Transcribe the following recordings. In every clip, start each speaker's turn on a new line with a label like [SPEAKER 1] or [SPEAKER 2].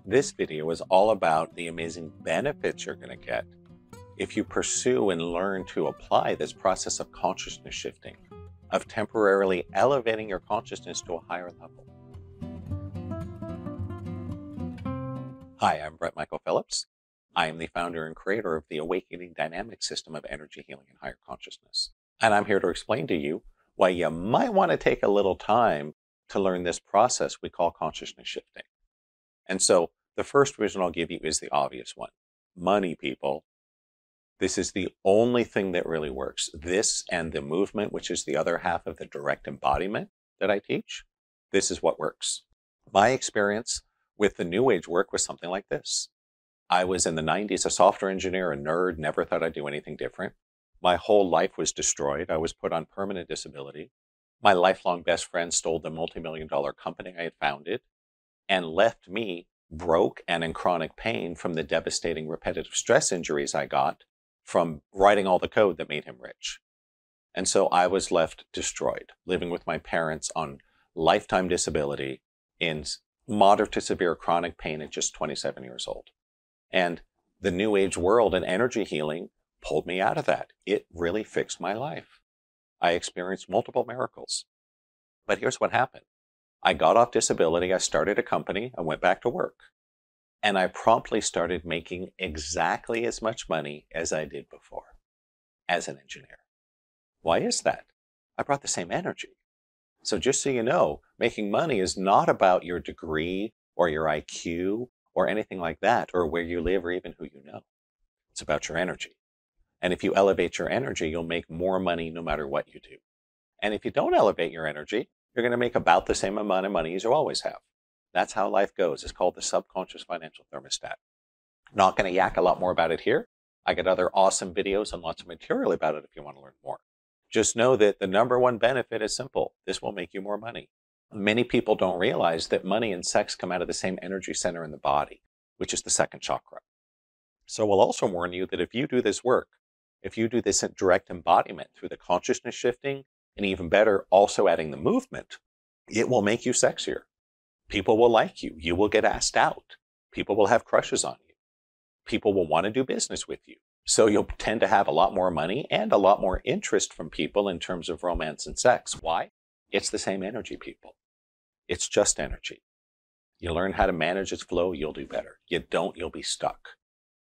[SPEAKER 1] This video is all about the amazing benefits you're going to get if you pursue and learn to apply this process of consciousness shifting, of temporarily elevating your consciousness to a higher level. Hi, I'm Brent Phillips. I am the founder and creator of the awakening dynamic system of energy healing and higher consciousness. And I'm here to explain to you why you might want to take a little time to learn this process we call consciousness shifting. And so the first reason I'll give you is the obvious one. Money, people. This is the only thing that really works. This and the movement, which is the other half of the direct embodiment that I teach, this is what works. My experience with the New Age work was something like this. I was in the 90s, a software engineer, a nerd, never thought I'd do anything different. My whole life was destroyed. I was put on permanent disability. My lifelong best friend stole the multi-million-dollar company I had founded and left me broke and in chronic pain from the devastating repetitive stress injuries I got from writing all the code that made him rich. And so I was left destroyed, living with my parents on lifetime disability in moderate to severe chronic pain at just 27 years old. And the New Age world and energy healing pulled me out of that. It really fixed my life. I experienced multiple miracles. But here's what happened. I got off disability, I started a company, I went back to work. And I promptly started making exactly as much money as I did before as an engineer. Why is that? I brought the same energy. So just so you know, making money is not about your degree or your IQ or anything like that, or where you live or even who you know. It's about your energy. And if you elevate your energy, you'll make more money no matter what you do. And if you don't elevate your energy, you're going to make about the same amount of money as you always have. That's how life goes. It's called the subconscious financial thermostat. Not going to yak a lot more about it here. I got other awesome videos and lots of material about it if you want to learn more. Just know that the number one benefit is simple. This will make you more money. Many people don't realize that money and sex come out of the same energy center in the body, which is the second chakra. So we'll also warn you that if you do this work, if you do this direct embodiment through the consciousness shifting, and even better, also adding the movement, it will make you sexier. People will like you. You will get asked out. People will have crushes on you. People will want to do business with you. So you'll tend to have a lot more money and a lot more interest from people in terms of romance and sex. Why? It's the same energy, people. It's just energy. You learn how to manage its flow, you'll do better. You don't, you'll be stuck.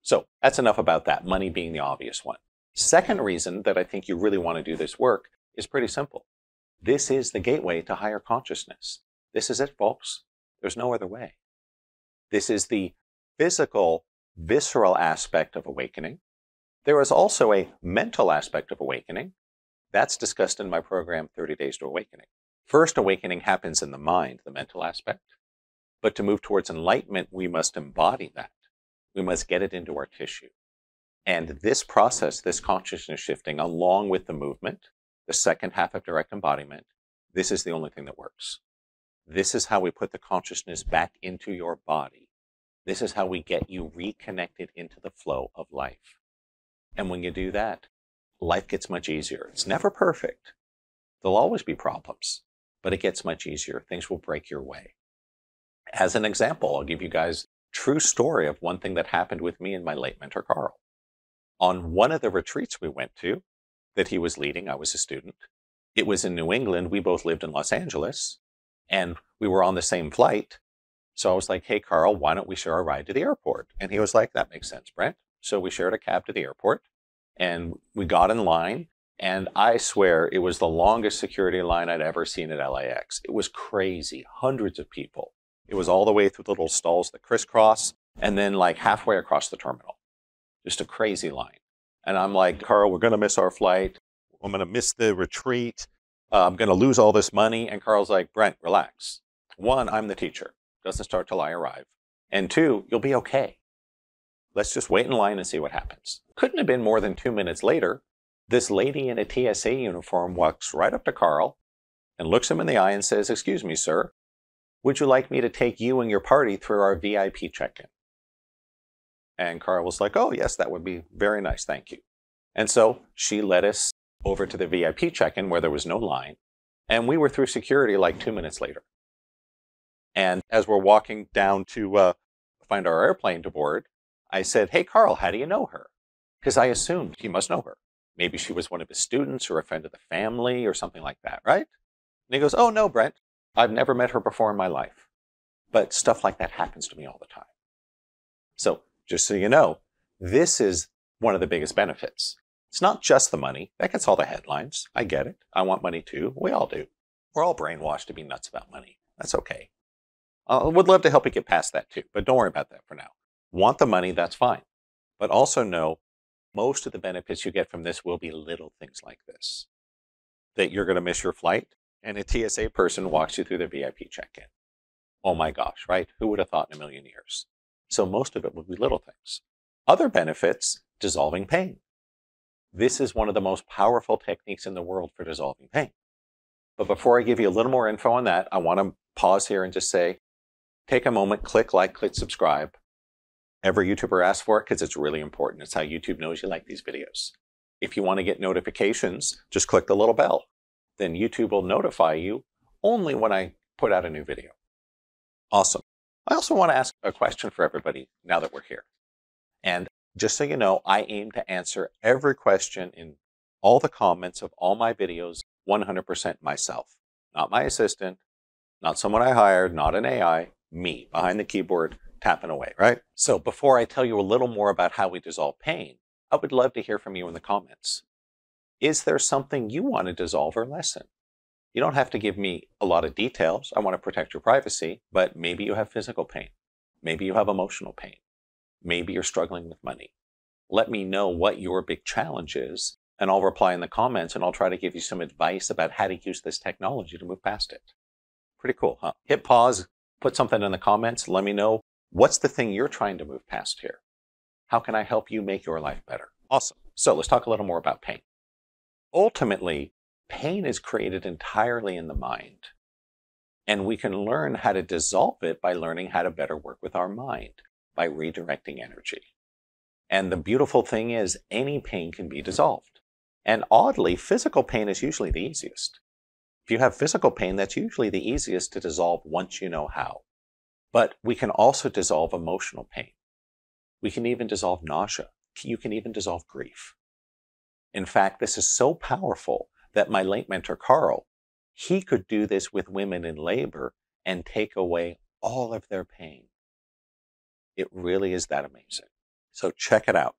[SPEAKER 1] So that's enough about that, money being the obvious one. Second reason that I think you really want to do this work is pretty simple. This is the gateway to higher consciousness. This is it, folks. There's no other way. This is the physical, visceral aspect of awakening. There is also a mental aspect of awakening. That's discussed in my program, 30 Days to Awakening. First, awakening happens in the mind, the mental aspect. But to move towards enlightenment, we must embody that. We must get it into our tissue. And this process, this consciousness shifting, along with the movement, the second half of direct embodiment, this is the only thing that works. This is how we put the consciousness back into your body. This is how we get you reconnected into the flow of life. And when you do that, life gets much easier. It's never perfect. There'll always be problems, but it gets much easier. Things will break your way. As an example, I'll give you guys a true story of one thing that happened with me and my late mentor, Carl. On one of the retreats we went to that he was leading, I was a student. It was in New England. We both lived in Los Angeles, and we were on the same flight. So I was like, hey, Carl, why don't we share a ride to the airport? And he was like, that makes sense, Brent. So we shared a cab to the airport, and we got in line. And I swear it was the longest security line I'd ever seen at LAX. It was crazy, hundreds of people. It was all the way through the little stalls that crisscross, and then like halfway across the terminal. Just a crazy line. And I'm like, Carl, we're going to miss our flight. I'm going to miss the retreat. I'm going to lose all this money. And Carl's like, Brent, relax. One, I'm the teacher. Doesn't start till I arrive. And two, you'll be okay. Let's just wait in line and see what happens. Couldn't have been more than 2 minutes later. This lady in a TSA uniform walks right up to Carl and looks him in the eye and says, excuse me, sir, would you like me to take you and your party through our VIP check-in? And Carl was like, oh, yes, that would be very nice. Thank you. And so she led us over to the VIP check-in where there was no line. And we were through security like 2 minutes later. And as we're walking down to find our airplane to board, I said, "Hey, Carl, how do you know her?" Because I assumed he must know her. Maybe she was one of his students or a friend of the family or something like that, right? And he goes, "Oh, no, Brent, I've never met her before in my life." But stuff like that happens to me all the time. So just so you know, this is one of the biggest benefits. It's not just the money. That gets all the headlines. I get it. I want money too. We all do. We're all brainwashed to be nuts about money. That's okay. I would love to help you get past that too, but don't worry about that for now. Want the money, that's fine. But also know most of the benefits you get from this will be little things like this. That you're going to miss your flight and a TSA person walks you through the VIP check-in. Oh my gosh, right? Who would have thought in a million years? So most of it will be little things. Other benefits, dissolving pain. This is one of the most powerful techniques in the world for dissolving pain. But before I give you a little more info on that, I want to pause here and just say, take a moment, click like, click subscribe. Every YouTuber asks for it because it's really important. It's how YouTube knows you like these videos. If you want to get notifications, just click the little bell. Then YouTube will notify you only when I put out a new video. Awesome. I also want to ask a question for everybody now that we're here. And just so you know, I aim to answer every question in all the comments of all my videos 100% myself. Not my assistant, not someone I hired, not an AI, me behind the keyboard tapping away, right? So before I tell you a little more about how we dissolve pain, I would love to hear from you in the comments. Is there something you want to dissolve or lessen? You don't have to give me a lot of details. I want to protect your privacy, but maybe you have physical pain. Maybe you have emotional pain. Maybe you're struggling with money. Let me know what your big challenge is, and I'll reply in the comments, and I'll try to give you some advice about how to use this technology to move past it. Pretty cool, huh? Hit pause, put something in the comments, let me know what's the thing you're trying to move past here. How can I help you make your life better? Awesome. So let's talk a little more about pain. Ultimately, pain is created entirely in the mind, and we can learn how to dissolve it by learning how to better work with our mind, by redirecting energy. And the beautiful thing is any pain can be dissolved. And oddly, physical pain is usually the easiest. If you have physical pain, that's usually the easiest to dissolve once you know how. But we can also dissolve emotional pain. We can even dissolve nausea. You can even dissolve grief. In fact, this is so powerful that my late mentor, Carl, he could do this with women in labor and take away all of their pain. It really is that amazing. So check it out.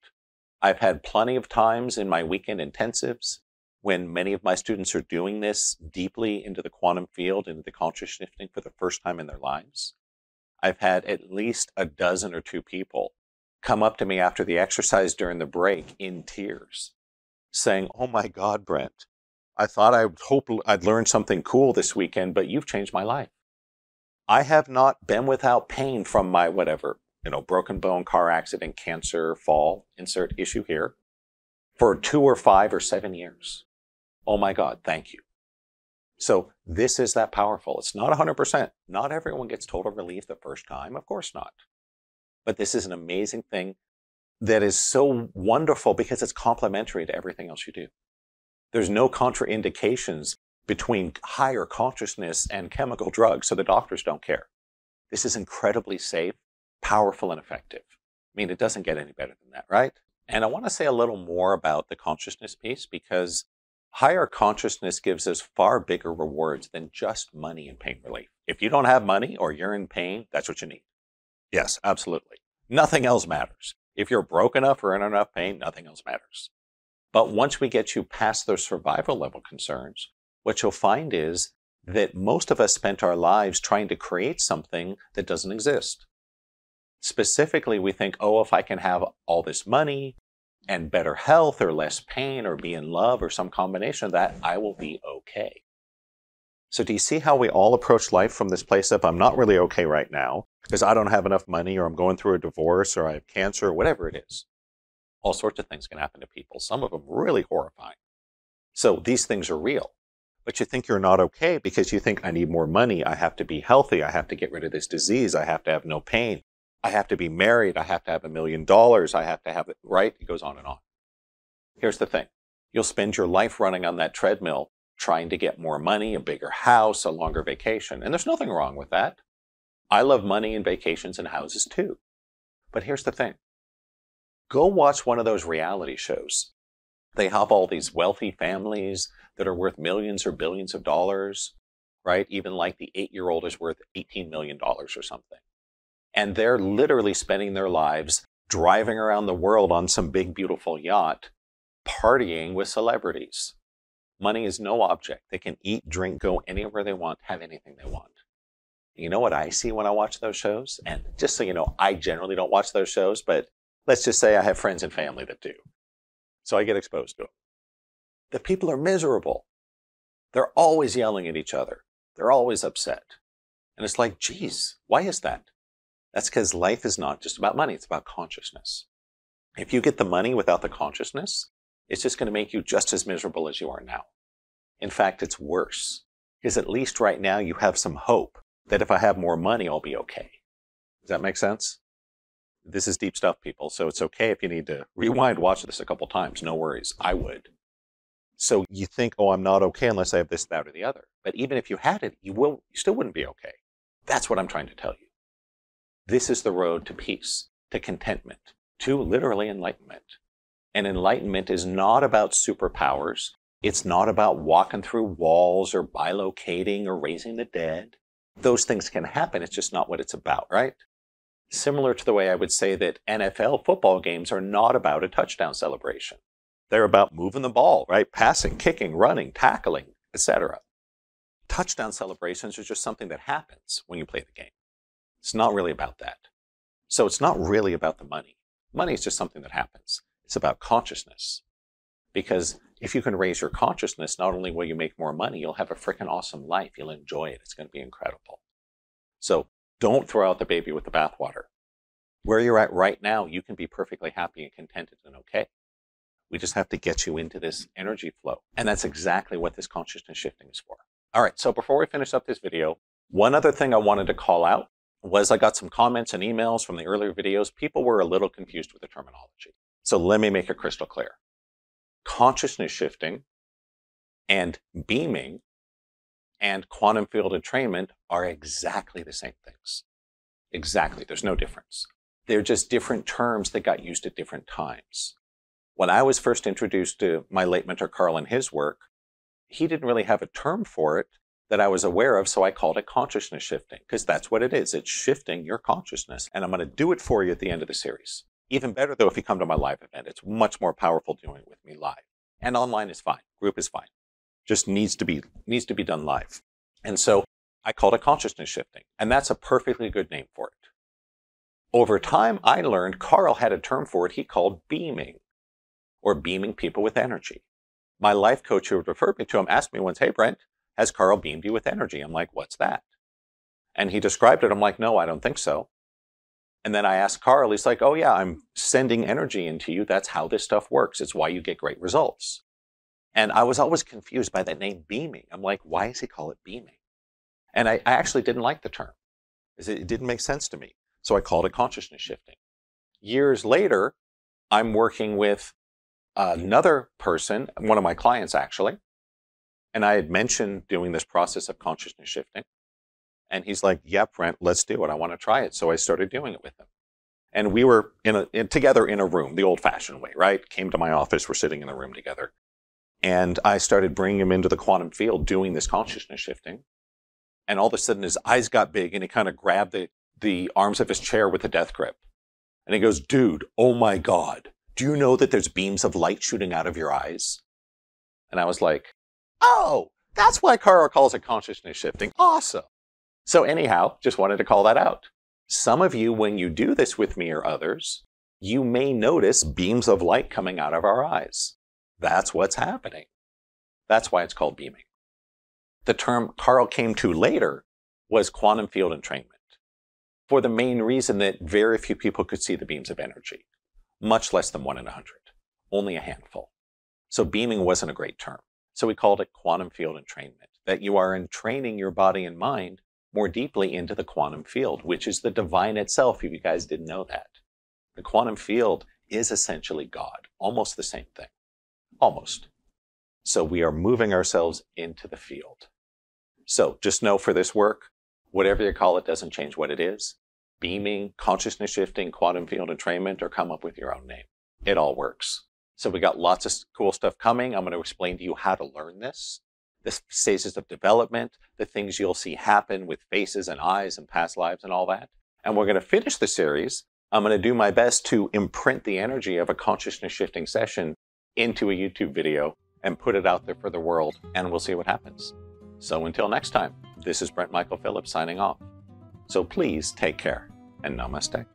[SPEAKER 1] I've had plenty of times in my weekend intensives when many of my students are doing this deeply into the quantum field, into the conscious shifting for the first time in their lives. I've had at least a dozen or two people come up to me after the exercise during the break in tears, saying, "Oh my God, Brent, I thought I'd learn something cool this weekend, but you've changed my life. I have not been without pain from my whatever, broken bone, car accident, cancer, fall, insert issue here, for 2 or 5 or 7 years. Oh my God, thank you." So this is that powerful. It's not 100%. Not everyone gets total relief the first time. Of course not. But this is an amazing thing that is so wonderful because it's complementary to everything else you do. There's no contraindications between higher consciousness and chemical drugs, so the doctors don't care. This is incredibly safe, powerful, and effective. I mean, it doesn't get any better than that, right? And I want to say a little more about the consciousness piece because higher consciousness gives us far bigger rewards than just money and pain relief. If you don't have money or you're in pain, that's what you need. Yes, absolutely. Nothing else matters. If you're broke enough or in enough pain, nothing else matters. But once we get you past those survival level concerns, what you'll find is that most of us spent our lives trying to create something that doesn't exist. Specifically, we think, oh, if I can have all this money and better health or less pain or be in love or some combination of that, I will be okay. So do you see how we all approach life from this place of I'm not really okay right now because I don't have enough money or I'm going through a divorce or I have cancer or whatever it is. All sorts of things can happen to people, some of them really horrifying. So these things are real, but you think you're not okay because you think I need more money, I have to be healthy, I have to get rid of this disease, I have to have no pain, I have to be married, I have to have $1 million, I have to have it, right? It goes on and on. Here's the thing. You'll spend your life running on that treadmill trying to get more money, a bigger house, a longer vacation. And there's nothing wrong with that. I love money and vacations and houses too. But here's the thing. Go watch one of those reality shows. They have all these wealthy families that are worth millions or billions of dollars, right? Even like the 8-year-old is worth $18 million or something. And they're literally spending their lives driving around the world on some big, beautiful yacht, partying with celebrities. Money is no object. They can eat, drink, go anywhere they want, have anything they want. You know what I see when I watch those shows? And just so you know, I generally don't watch those shows, but let's just say I have friends and family that do. So I get exposed to them. The people are miserable. They're always yelling at each other. They're always upset. And it's like, geez, why is that? That's because life is not just about money. It's about consciousness. If you get the money without the consciousness, it's just going to make you just as miserable as you are now. In fact, it's worse. Because at least right now you have some hope that if I have more money, I'll be okay. Does that make sense? This is deep stuff, people. So it's okay if you need to rewind, watch this a couple times. No worries. I would. So you think, oh, I'm not okay unless I have this, that, or the other. But even if you had it, you still wouldn't be okay. That's what I'm trying to tell you. This is the road to peace, to contentment, to literally enlightenment. And enlightenment is not about superpowers. It's not about walking through walls or bilocating or raising the dead. Those things can happen. It's just not what it's about, right? Similar to the way I would say that NFL football games are not about a touchdown celebration. They're about moving the ball, right? Passing, kicking, running, tackling, etc. Touchdown celebrations are just something that happens when you play the game. It's not really about that. So it's not really about the money. Money is just something that happens. It's about consciousness. Because if you can raise your consciousness, not only will you make more money, you'll have a freaking awesome life. You'll enjoy it. It's going to be incredible. So don't throw out the baby with the bathwater. Where you're at right now, you can be perfectly happy and contented and okay. We just have to get you into this energy flow. And that's exactly what this consciousness shifting is for. All right, so before we finish up this video, one other thing I wanted to call out was I got some comments and emails from the earlier videos. People were a little confused with the terminology. So let me make it crystal clear. Consciousness shifting and beaming and quantum field entrainment are exactly the same things. Exactly. There's no difference. They're just different terms that got used at different times. When I was first introduced to my late mentor Carl and his work, he didn't really have a term for it that I was aware of, so I called it consciousness shifting, because that's what it is. It's shifting your consciousness, and I'm going to do it for you at the end of the series. Even better, though, if you come to my live event. It's much more powerful doing it with me live. And online is fine. Group is fine. Just needs to be done live. And so I called it consciousness shifting, and that's a perfectly good name for it. Over time, I learned Carl had a term for it he called beaming, or beaming people with energy. My life coach who referred me to him asked me once, hey, Brent, has Carl beamed you with energy? I'm like, what's that? And he described it. I'm like, no, I don't think so. And then I asked Carl, he's like, oh yeah, I'm sending energy into you. That's how this stuff works. It's why you get great results. And I was always confused by that name beaming. I'm like, why does he call it beaming? And I actually didn't like the term. It didn't make sense to me. So I called it consciousness shifting. Years later, I'm working with another person, one of my clients actually, and I had mentioned doing this process of consciousness shifting. And he's like, yeah, Brent, let's do it. I want to try it. So I started doing it with him. And we were together in a room, the old-fashioned way, right? Came to my office, we're sitting in the room together. And I started bringing him into the quantum field doing this consciousness shifting. And all of a sudden his eyes got big and he kind of grabbed the arms of his chair with a death grip. And he goes, dude, oh my God, do you know that there's beams of light shooting out of your eyes? And I was like, oh, that's why Carl calls it consciousness shifting. Awesome. So anyhow, just wanted to call that out. Some of you, when you do this with me or others, you may notice beams of light coming out of our eyes. That's what's happening. That's why it's called beaming. The term Carl came to later was quantum field entrainment, for the main reason that very few people could see the beams of energy, much less than 1 in 100, only a handful. So beaming wasn't a great term. So we called it quantum field entrainment, that you are entraining your body and mind more deeply into the quantum field, which is the divine itself, if you guys didn't know that. The quantum field is essentially God, almost the same thing, almost. So we are moving ourselves into the field. So just know for this work, whatever you call it doesn't change what it is. beaming, consciousness shifting, quantum field entrainment, or come up with your own name. It all works. So we got lots of cool stuff coming. I'm going to explain to you how to learn this, the stages of development, the things you'll see happen with faces and eyes and past lives and all that. And we're going to finish the series. I'm going to do my best to imprint the energy of a consciousness shifting session into a YouTube video and put it out there for the world, and we'll see what happens. So until next time, this is Brent Michael Phillips signing off. So please take care and namaste.